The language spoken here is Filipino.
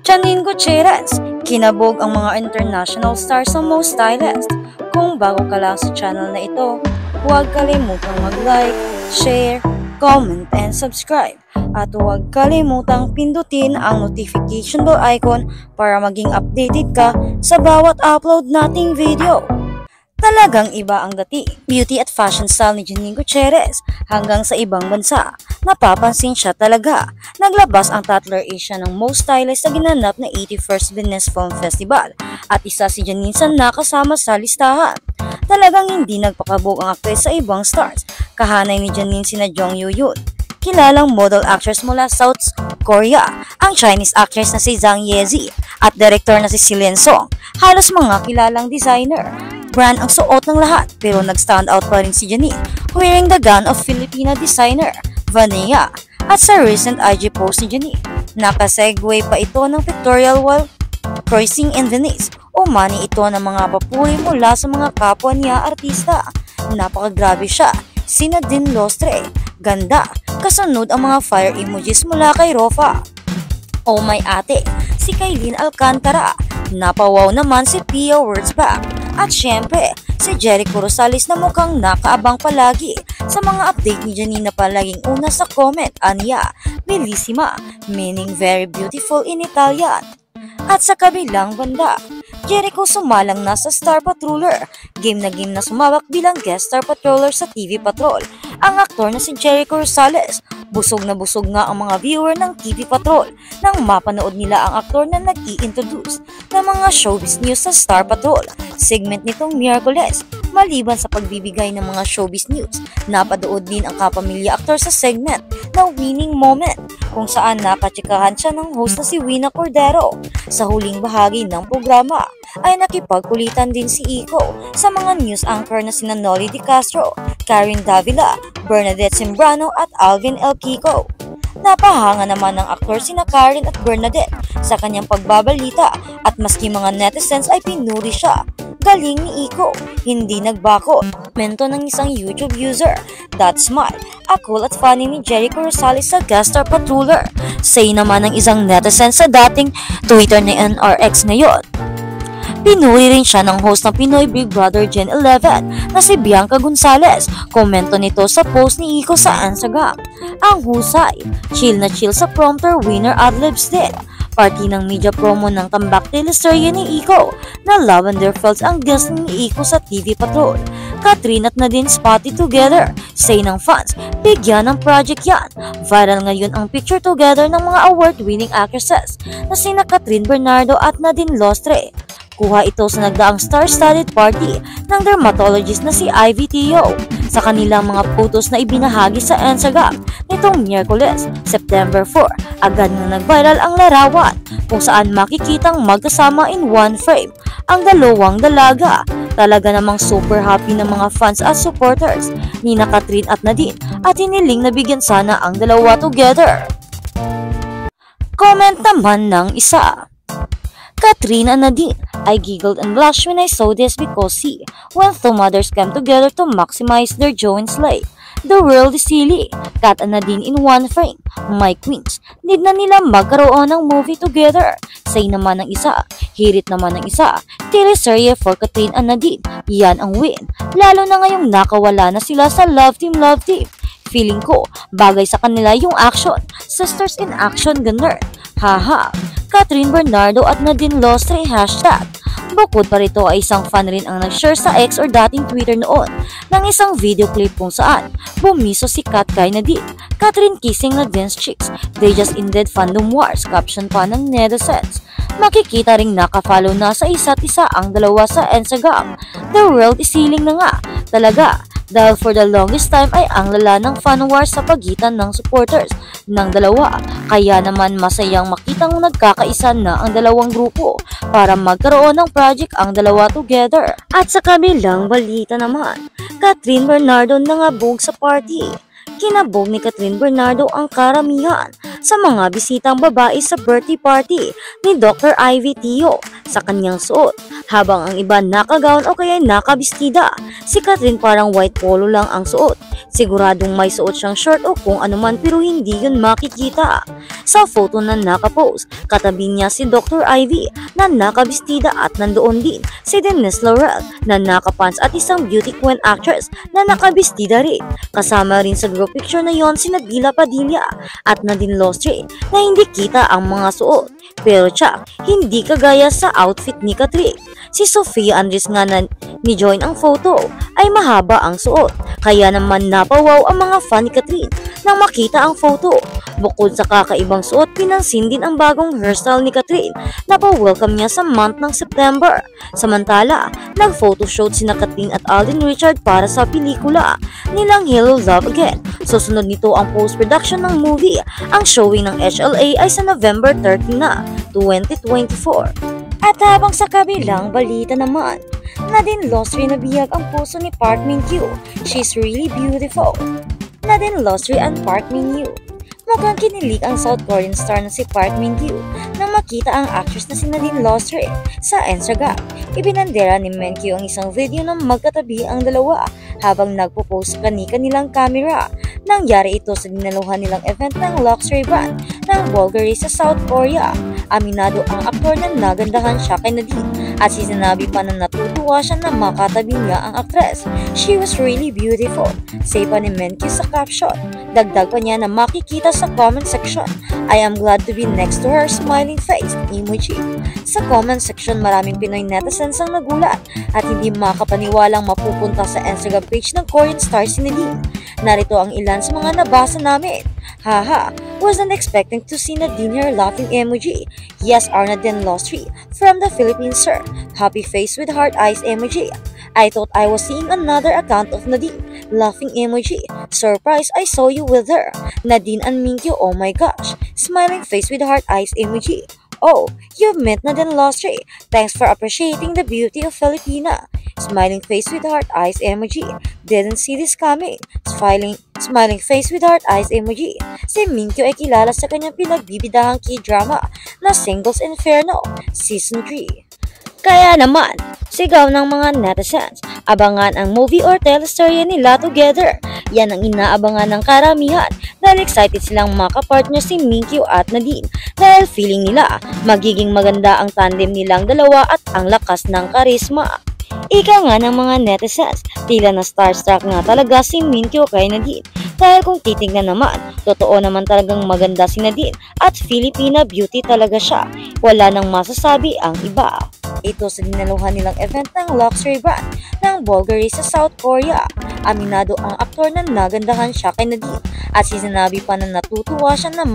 Janine Gutierrez, kinabog ang mga international stars sa most stylist. Kung bago ka lang sa channel na ito, huwag kalimutang mag-like, share, comment, and subscribe. At huwag kalimutang pindutin ang notification bell icon para maging updated ka sa bawat upload nating video. Talagang iba ang dating beauty at fashion style ni Janine Gutierrez hanggang sa ibang bansa. Napapansin siya talaga. Naglabas ang Tatler Asia ng most stylist sa ginanap na 81st Venice Film Festival at isa si Janine sa nakasama sa listahan. Talagang hindi nagpakabog ang aktres sa ibang stars. Kahanay ni Janine sina Jung Yoo-yoon, kilalang model actress mula South Korea, ang Chinese actress na si Zhang Yezi at director na si Celine Song. Halos mga kilalang designer brand ang suot ng lahat, pero nag-stand out pa rin si Janine wearing the gown of Filipina designer Vania. At sa recent IG post ni Janine, nakasegue pa ito ng pictorial while cruising in Venice. Umani ito ng mga papuri mula sa mga kapwa niya artista. Napakagrabe siya, sina Dean Lostre, ganda, kasunod ang mga fire emojis mula kay Rofa. Oh my ate, si Kailin Alcantara, napawaw naman si Pia Wurtzbach. At syempre, si Jericho Rosales na mukhang nakaabang palagi sa mga update ni Janine na palaging una sa comment, anya, bellissima, meaning very beautiful in Italian. At sa kabilang banda, Jericho sumalang na sa Star Patroller, game na sumabak bilang guest Star Patroller sa TV Patrol. Ang aktor na si Jericho Rosales, busog na busog nga ang mga viewer ng TV Patrol nang mapanood nila ang aktor na nag-i-introduce ng mga showbiz news sa Star Patrol segment nitong Miyerkules. Maliban sa pagbibigay ng mga showbiz news, napadood din ang kapamilya aktor sa segment na Winning Moment, kung saan napatsikahan siya ng host na si Wina Cordero. Sa huling bahagi ng programa ay nakipagkulitan din si Iko sa mga news anchor na sina Noli Di Castro, Karen Davila, Bernadette Sembrano at Alvin El Kiko. Napahanga naman ng aktor sina Karen at Bernadette sa kanyang pagbabalita at maski mga netizens ay pinuri siya. Galing ni Iko, hindi nagbako. Komento ng isang YouTube user, That's Smile, cool at funny ni Jericho Rosales sa guest star Patroller. Say naman ng isang netizen sa dating Twitter ni NRX ngayon. Pinuri rin siya ng host ng Pinoy Big Brother Gen 11 na si Bianca Gonzalez. Komento nito sa post ni Iko sa Instagram. Ang husay, chill na chill sa prompter winner adlibs din. Party ng media promo ng comeback teleserye ni Iko na Lavender Fields ang guest ni Iko sa TV Patrol. Katrin at Nadine spotty together, say ng fans, bigyan ng project yan. Viral ngayon ang picture together ng mga award-winning actresses na sina Katrin Bernardo at Nadine Lostre. Kuha ito sa nagdaang star-studded party ng dermatologist na si Ivy Teo. Sa kanilang mga photos na ibinahagi sa Instagram nitong Miyerkules, September 4, agad na nag-viral ang larawan kung saan makikitang magkasama in one frame ang dalawang dalaga. Talaga namang super happy ng mga fans at supporters ni Katrin at Nadine at hiniling na bigyan sana ang dalawa together. Comment naman ng isa. Katrin and Nadine, I giggled and blushed when I saw this because see, when two mothers come together to maximize their joy and slay, the world is silly. Kat and Nadine in one frame, my queens, need na nila magkaroon ng movie together. Say naman ng isa, hirit naman ng isa, teleserye for Katrin and Nadine, yan ang win. Lalo na ngayong nakawala na sila sa Love Team. Feeling ko, bagay sa kanila yung action, sisters in action ganun. Haha, Katrin Bernardo at Nadine Lostre hashtag. Bukod pa rito ay isang fan rin ang nag-share sa X or dating Twitter noon ng isang video clip kung saan bumiso si Kat kay Nadine. Katrin kissing Nadine's cheeks. They just ended fandom wars. Caption pa ng netizens. Makikita ring nakafollow na sa isa't isa ang dalawa sa Instagram. The world is healing na nga. Talaga. Dahil for the longest time ay ang lala ng fan wars sa pagitan ng supporters ng dalawa. Kaya naman masayang makitang nagkakaisa na ang dalawang grupo para magkaroon ng project ang dalawa together. At sa kabilang balita naman, Katrin Bernardo nangabog sa party. Kinabog ni Katrin Bernardo ang karamihan sa mga bisitang babae sa birthday party ni Dr. Ivy Teo sa kanyang suot. Habang ang iba nakagown o kaya nakabistida, si Katrin parang white polo lang ang suot. Siguradong may suot siyang short o kung anuman pero hindi yun makikita. Sa photo na nakapost, katabi niya si Dr. Ivy na nakabistida at nandoon din si Denise Laurel na nakapants at isang beauty queen actress na nakabistida rin. Kasama rin sa group picture na yon si Nabila Padilla at Nadine Lostre na hindi kita ang mga suot. Pero tsak, hindi kagaya sa outfit ni Katrik. Si Sofia Andres nga na ni-join ang photo ay mahaba ang suot. Kaya naman napawaw ang mga fan ni Katrin nang makita ang photo. Bukod sa kakaibang suot, pinansin din ang bagong hairstyle ni Katrin na pa-welcome niya sa month ng September. Samantala, nag-photoshoot sina Katrin at Alden Richard para sa pelikula nilang Hello Love Again. Susunod nito ang post-production ng movie. Ang showing ng HLA ay sa November 13 na, 2024. At habang sa kabilang balita naman, Nadine Lostre nabihag ang puso ni Park Min-kyu. She's really beautiful. Nadine Lostre and Park Min-kyu. Mukhang kinilig ang South Korean star na si Park Min-kyu nang makita ang actress na si Nadine Lostre sa Instagram. Ibinandera ni Min-kyu ang isang video na magkatabi ang dalawa habang nagpo-post kani-kanilang camera. Nangyari ito sa dinaluhan nilang event ng luxury brand ng Bulgari sa South Korea. Aminado ang aktor na nagandahan siya kay Nadine at sinabi pa na natutuwa siya na makatabi niya ang aktres. She was really beautiful, say pa ni Min-kyu sa caption. Dagdag pa niya na makikita sa comment section, I am glad to be next to her smiling face emoji. Sa comment section, maraming Pinoy netizens ang nagulat at hindi makapaniwalang mapupunta sa Instagram page ng Korean star si Nadine. Narito ang ilan sa mga nabasa namin. Haha, wasn't expecting to see Nadine here laughing emoji. Yes, are Nadine Lostre from the Philippines, sir. Happy face with heart eyes emoji. I thought I was seeing another account of Nadine. Laughing emoji. Surprise, I saw you with her. Nadine and Min-kyu, oh my gosh. Smiling face with heart eyes emoji. Oh, you've met Nadine Lostre. Thanks for appreciating the beauty of Filipina. Smiling face with heart eyes emoji. Didn't see this coming. Smiling face with heart eyes emoji. Si Min-kyu ay kilala sa kanyang pinagbibidahang K-drama na Singles Inferno Season 3. Kaya naman, sigaw ng mga netizens, abangan ang movie or teleserye nila together. Yan ang inaabangan ng karamihan dahil excited silang makapartner si Min-kyu at Nadine dahil feeling nila magiging maganda ang tandem nilang dalawa at ang lakas ng karisma. Ika nga ng mga netizens, tila na starstruck nga talaga si Min-kyu kay Nadine. Dahil kung titingnan naman, totoo naman talagang maganda si Nadine at Filipina beauty talaga siya. Wala nang masasabi ang iba. Ito sa dinaluhan nilang event ng luxury brand ng Bulgari sa South Korea. Aminado ang aktor na nagandahan siya kay Nadine at sinabi pa na natutuwa siya na